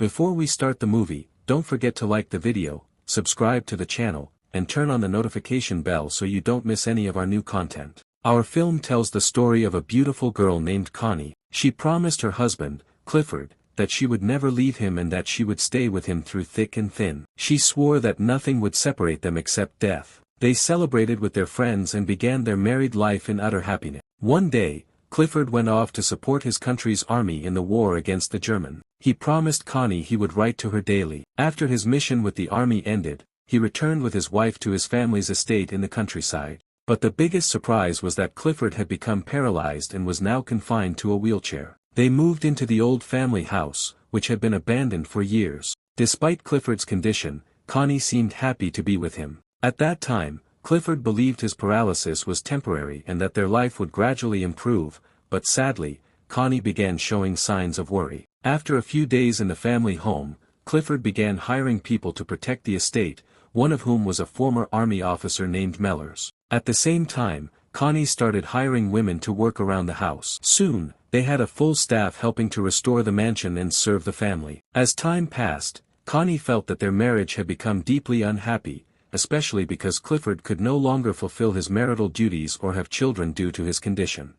Before we start the movie, don't forget to like the video, subscribe to the channel, and turn on the notification bell so you don't miss any of our new content. Our film tells the story of a beautiful girl named Connie. She promised her husband, Clifford, that she would never leave him and that she would stay with him through thick and thin. She swore that nothing would separate them except death. They celebrated with their friends and began their married life in utter happiness. One day, Clifford went off to support his country's army in the war against the Germans. He promised Connie he would write to her daily. After his mission with the army ended, he returned with his wife to his family's estate in the countryside. But the biggest surprise was that Clifford had become paralyzed and was now confined to a wheelchair. They moved into the old family house, which had been abandoned for years. Despite Clifford's condition, Connie seemed happy to be with him. At that time, Clifford believed his paralysis was temporary and that their life would gradually improve, but sadly, Connie began showing signs of worry. After a few days in the family home, Clifford began hiring people to protect the estate, one of whom was a former army officer named Mellors. At the same time, Connie started hiring women to work around the house. Soon, they had a full staff helping to restore the mansion and serve the family. As time passed, Connie felt that their marriage had become deeply unhappy, especially because Clifford could no longer fulfill his marital duties or have children due to his condition.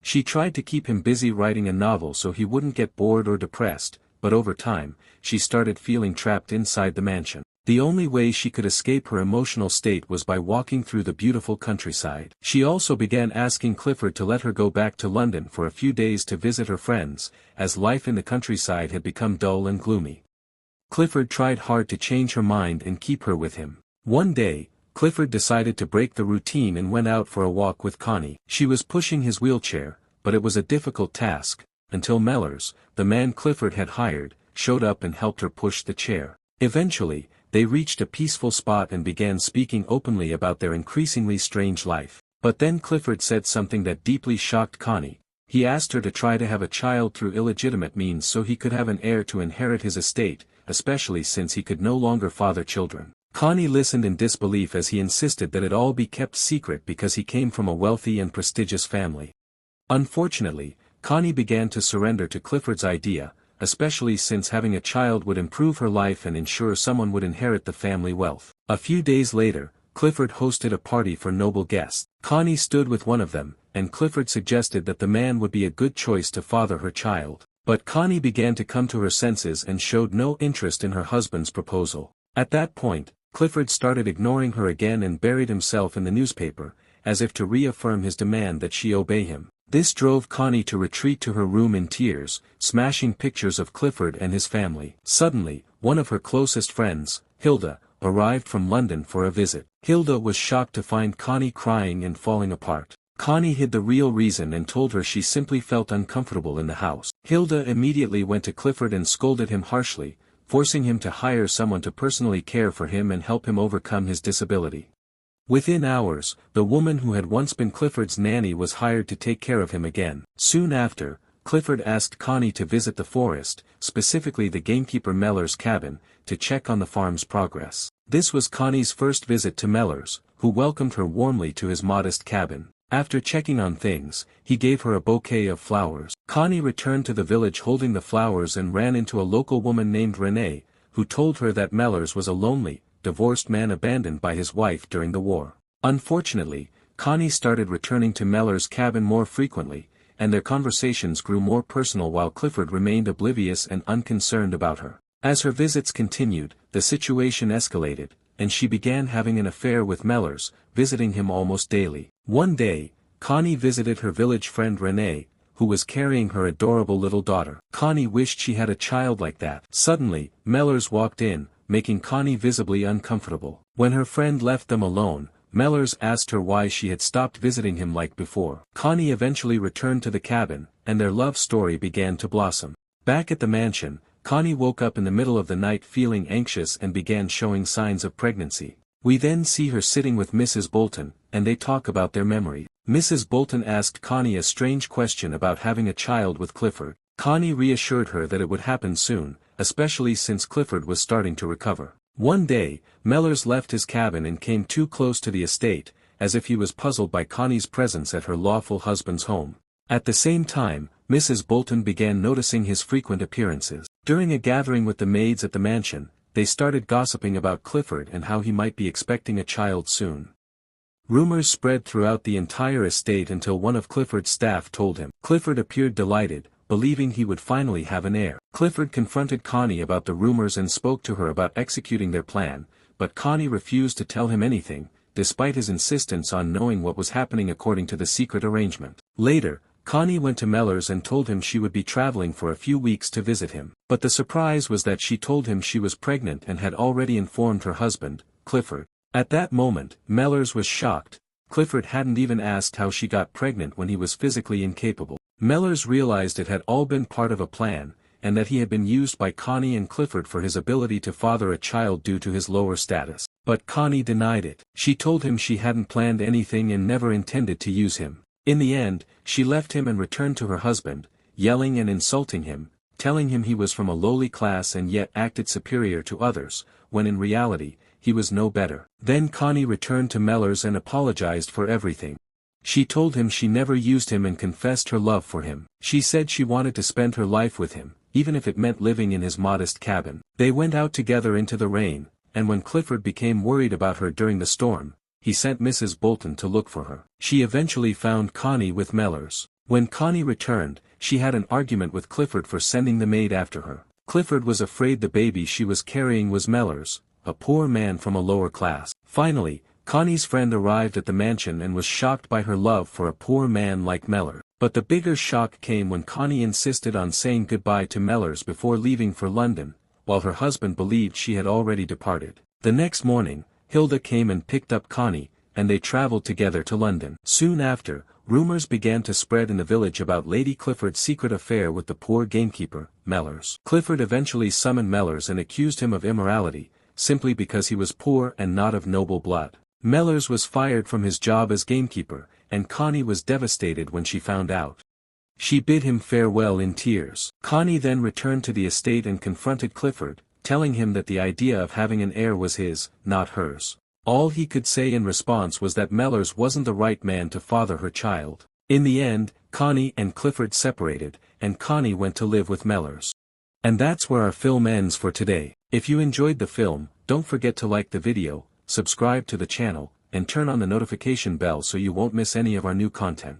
She tried to keep him busy writing a novel so he wouldn't get bored or depressed, but over time, she started feeling trapped inside the mansion. The only way she could escape her emotional state was by walking through the beautiful countryside. She also began asking Clifford to let her go back to London for a few days to visit her friends, as life in the countryside had become dull and gloomy. Clifford tried hard to change her mind and keep her with him. One day, Clifford decided to break the routine and went out for a walk with Connie. She was pushing his wheelchair, but it was a difficult task, until Mellors, the man Clifford had hired, showed up and helped her push the chair. Eventually, they reached a peaceful spot and began speaking openly about their increasingly strange life. But then Clifford said something that deeply shocked Connie. He asked her to try to have a child through illegitimate means so he could have an heir to inherit his estate, especially since he could no longer father children. Connie listened in disbelief as he insisted that it all be kept secret because he came from a wealthy and prestigious family. Unfortunately, Connie began to surrender to Clifford's idea, especially since having a child would improve her life and ensure someone would inherit the family wealth. A few days later, Clifford hosted a party for noble guests. Connie stood with one of them, and Clifford suggested that the man would be a good choice to father her child. But Connie began to come to her senses and showed no interest in her husband's proposal. At that point, Clifford started ignoring her again and buried himself in the newspaper, as if to reaffirm his demand that she obey him. This drove Connie to retreat to her room in tears, smashing pictures of Clifford and his family. Suddenly, one of her closest friends, Hilda, arrived from London for a visit. Hilda was shocked to find Connie crying and falling apart. Connie hid the real reason and told her she simply felt uncomfortable in the house. Hilda immediately went to Clifford and scolded him harshly, forcing him to hire someone to personally care for him and help him overcome his disability. Within hours, the woman who had once been Clifford's nanny was hired to take care of him again. Soon after, Clifford asked Connie to visit the forest, specifically the gamekeeper Mellors' cabin, to check on the farm's progress. This was Connie's first visit to Mellors, who welcomed her warmly to his modest cabin. After checking on things, he gave her a bouquet of flowers. Connie returned to the village holding the flowers and ran into a local woman named Renee, who told her that Mellors was a lonely, divorced man abandoned by his wife during the war. Unfortunately, Connie started returning to Mellors' cabin more frequently, and their conversations grew more personal while Clifford remained oblivious and unconcerned about her. As her visits continued, the situation escalated, and she began having an affair with Mellors, visiting him almost daily. One day, Connie visited her village friend Renee, who was carrying her adorable little daughter. Connie wished she had a child like that. Suddenly, Mellors walked in, making Connie visibly uncomfortable. When her friend left them alone, Mellors asked her why she had stopped visiting him like before. Connie eventually returned to the cabin, and their love story began to blossom. Back at the mansion, Connie woke up in the middle of the night feeling anxious and began showing signs of pregnancy. We then see her sitting with Mrs. Bolton, and they talk about their memory. Mrs. Bolton asked Connie a strange question about having a child with Clifford. Connie reassured her that it would happen soon, especially since Clifford was starting to recover. One day, Mellors left his cabin and came too close to the estate, as if he was puzzled by Connie's presence at her lawful husband's home. At the same time, Mrs. Bolton began noticing his frequent appearances. During a gathering with the maids at the mansion, they started gossiping about Clifford and how he might be expecting a child soon. Rumors spread throughout the entire estate until one of Clifford's staff told him. Clifford appeared delighted, believing he would finally have an heir. Clifford confronted Connie about the rumors and spoke to her about executing their plan, but Connie refused to tell him anything, despite his insistence on knowing what was happening according to the secret arrangement. Later, Connie went to Mellors and told him she would be traveling for a few weeks to visit him. But the surprise was that she told him she was pregnant and had already informed her husband, Clifford. At that moment, Mellors was shocked. Clifford hadn't even asked how she got pregnant when he was physically incapable. Mellors realized it had all been part of a plan, and that he had been used by Connie and Clifford for his ability to father a child due to his lower status. But Connie denied it. She told him she hadn't planned anything and never intended to use him. In the end, she left him and returned to her husband, yelling and insulting him, telling him he was from a lowly class and yet acted superior to others, when in reality, he was no better. Then Connie returned to Mellors and apologized for everything. She told him she never used him and confessed her love for him. She said she wanted to spend her life with him, even if it meant living in his modest cabin. They went out together into the rain, and when Clifford became worried about her during the storm, he sent Mrs. Bolton to look for her. She eventually found Connie with Mellors. When Connie returned, she had an argument with Clifford for sending the maid after her. Clifford was afraid the baby she was carrying was Mellors, a poor man from a lower class. Finally, Connie's friend arrived at the mansion and was shocked by her love for a poor man like Mellors. But the bigger shock came when Connie insisted on saying goodbye to Mellors before leaving for London, while her husband believed she had already departed. The next morning, Hilda came and picked up Connie, and they traveled together to London. Soon after, rumors began to spread in the village about Lady Clifford's secret affair with the poor gamekeeper, Mellors. Clifford eventually summoned Mellors and accused him of immorality, simply because he was poor and not of noble blood. Mellors was fired from his job as gamekeeper, and Connie was devastated when she found out. She bid him farewell in tears. Connie then returned to the estate and confronted Clifford, telling him that the idea of having an heir was his, not hers. All he could say in response was that Mellors wasn't the right man to father her child. In the end, Connie and Clifford separated, and Connie went to live with Mellors. And that's where our film ends for today. If you enjoyed the film, don't forget to like the video, subscribe to the channel, and turn on the notification bell so you won't miss any of our new content.